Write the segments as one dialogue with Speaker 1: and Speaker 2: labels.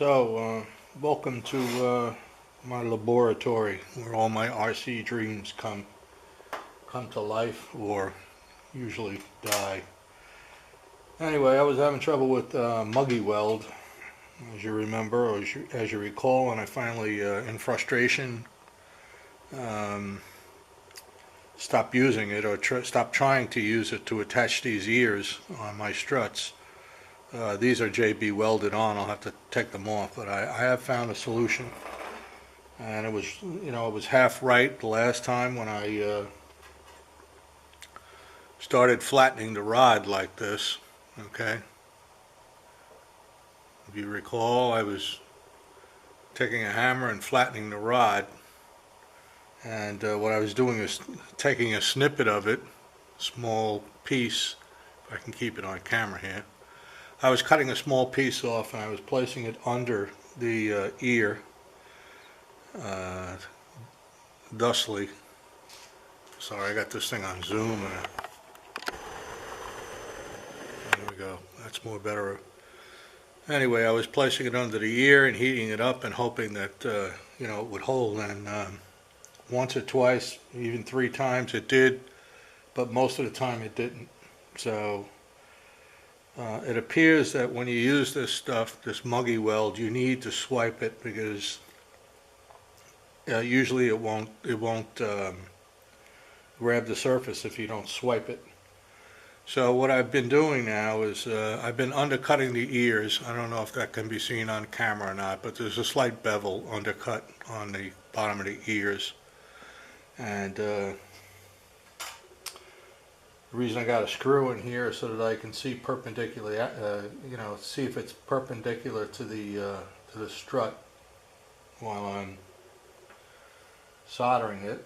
Speaker 1: Welcome to my laboratory where all my RC dreams come to life, or usually die. Anyway, I was having trouble with Muggy Weld, as you remember, or as you recall, and I finally, in frustration, stopped using it, or stopped trying to use it to attach these ears on my struts. These are JB welded on. I'll have to take them off, but I have found a solution, and it was half right the last time when I started flattening the rod like this. Okay, if you recall, I was taking a hammer and flattening the rod, and what I was doing is taking a snippet of it, small piece, if I can keep it on camera here. I was cutting a small piece off and I was placing it under the ear, thusly. Sorry, I got this thing on zoom, and there we go. That's more better. Anyway, I was placing it under the ear and heating it up and hoping that it would hold. And once or twice, even 3 times, it did, but most of the time it didn't. So it appears that when you use this stuff, this Muggy Weld, you need to swipe it, because usually it won't grab the surface if you don't swipe it. So what I've been doing now is I've been undercutting the ears. I don't know if that can be seen on camera or not, but there's a slight bevel undercut on the bottom of the ears. And the reason I got a screw in here is so that I can see perpendicularly, see if it's perpendicular to the strut while I'm soldering it.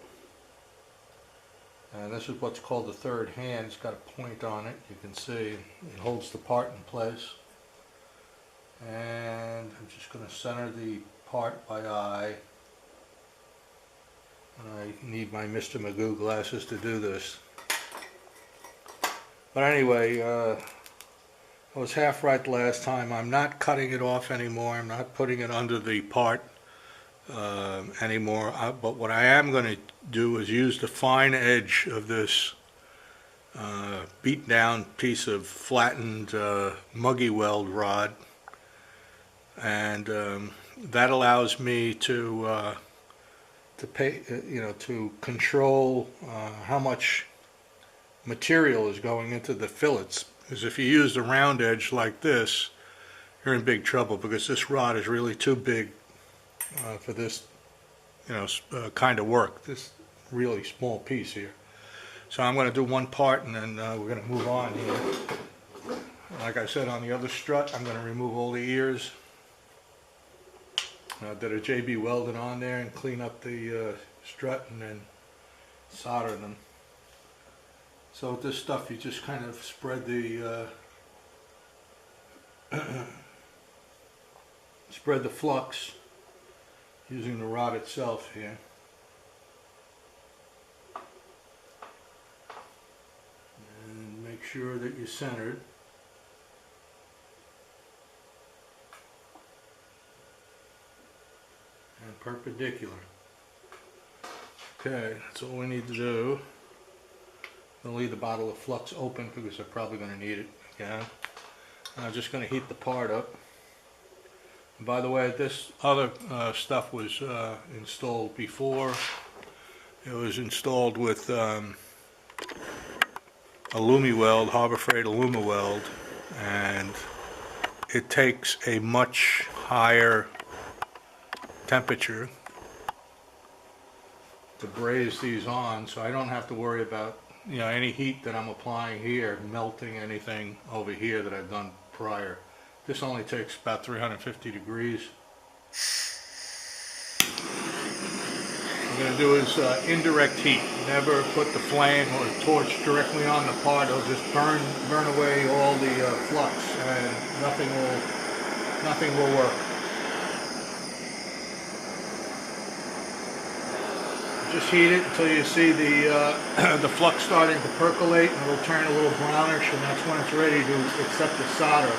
Speaker 1: And this is what's called the third hand. It's got a point on it. You can see it holds the part in place. And I'm just going to center the part by eye. And I need my Mr. Magoo glasses to do this. But anyway, I was half right the last time. I'm not cutting it off anymore. I'm not putting it under the part anymore. But what I am going to do is use the fine edge of this beat down piece of flattened Muggy Weld rod, and that allows me to control how much material is going into the fillets. Because if you use the round edge like this, you're in big trouble, because this rod is really too big for this kind of work, this really small piece here. So I'm going to do one part, and then we're going to move on here. Like I said, on the other strut, I'm going to remove all the ears that are JB welded on there, and clean up the strut, and then solder them. So with this stuff, you just kind of spread the flux using the rod itself here. And make sure that you're centered. And perpendicular. Okay, that's all we need to do. I'm going to leave the bottle of flux open because I'm probably going to need it again. And I'm just going to heat the part up. And by the way, this other stuff was installed before. It was installed with Alumi Weld, Harbor Freight Alumi Weld, and it takes a much higher temperature to braze these on, so I don't have to worry about any heat that I'm applying here melting anything over here that I've done prior. This only takes about 350 degrees. What I'm going to do is indirect heat. Never put the flame or the torch directly on the part. It'll just burn away all the flux, and nothing will work. Just heat it until you see the flux starting to percolate, and it'll turn a little brownish, and that's when it's ready to accept the solder.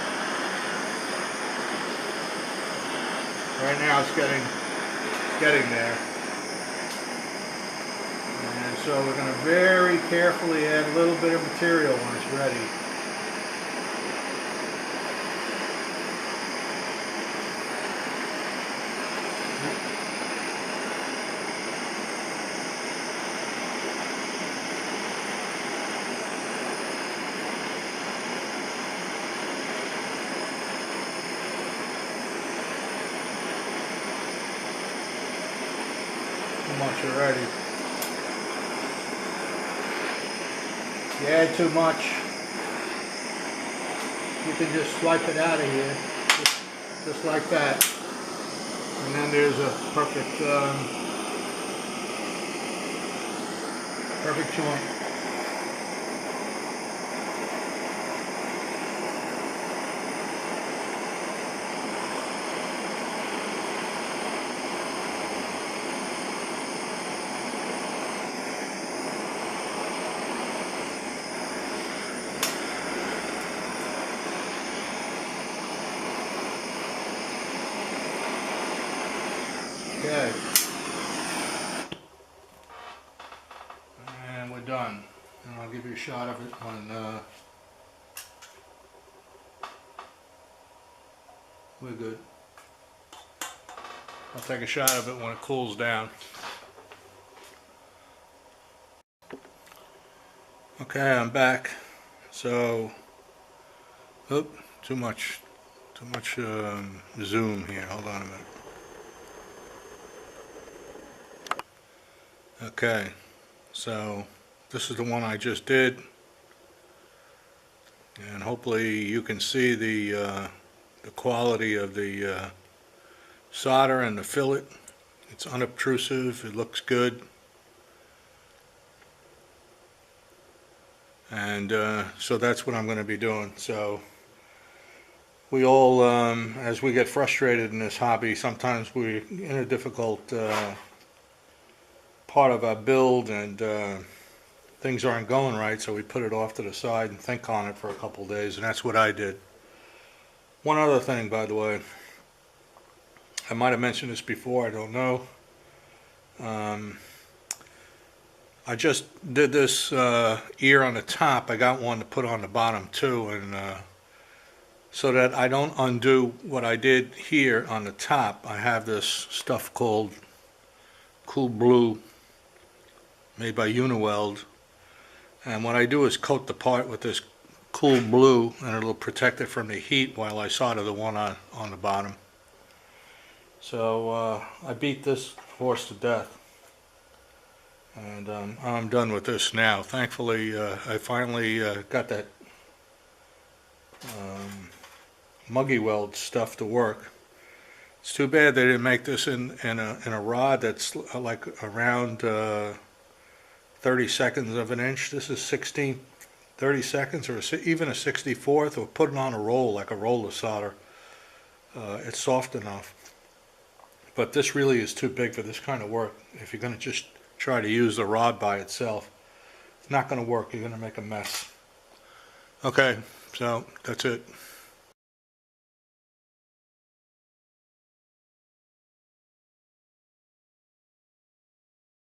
Speaker 1: Right now it's getting there. And so we're going to very carefully add a little bit of material when it's ready. Too much already. If you add too much, you can just swipe it out of here, just like that. And then there's a perfect joint. Okay, and we're done. And I'll give you a shot of it when we're good. I'll take a shot of it when it cools down. Okay, I'm back. So, oop, too much zoom here. Hold on a minute. Okay, so this is the one I just did, and hopefully you can see the quality of the solder and the fillet. It's unobtrusive, it looks good, and so that's what I'm going to be doing. So we all, as we get frustrated in this hobby, sometimes we're in a difficult part of our build, and things aren't going right, so we put it off to the side and think on it for a couple days, and that's what I did. One other thing, by the way, I might have mentioned this before, I don't know. I just did this ear on the top. I got one to put on the bottom too, and so that I don't undo what I did here on the top, I have this stuff called Cool Blue, made by Weld, and what I do is coat the part with this Cool Blue, and it'll protect it from the heat while I solder the one on the bottom. So I beat this horse to death, and I'm done with this now. Thankfully, I finally got that Muggy Weld stuff to work. It's too bad they didn't make this in a rod that's like around 30 seconds of an inch. This is 30 seconds, or even a 64th, or put it on a roll, like a roll of solder. It's soft enough. But this really is too big for this kind of work. If you're going to just try to use the rod by itself, it's not going to work. You're going to make a mess. Okay, so that's it.